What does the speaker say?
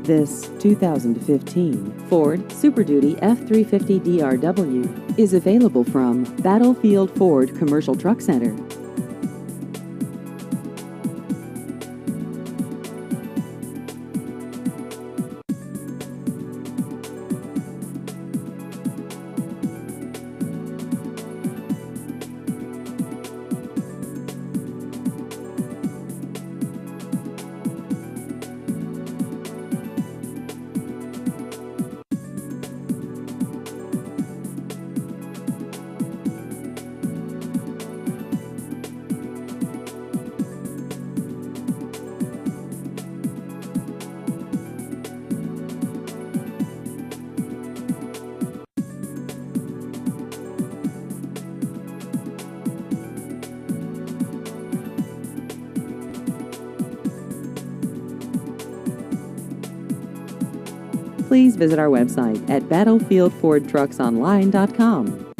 This 2015 Ford Super Duty F-350 DRW is available from Battlefield Ford Commercial Truck Center. Please visit our website at battlefieldfordtrucksonline.com.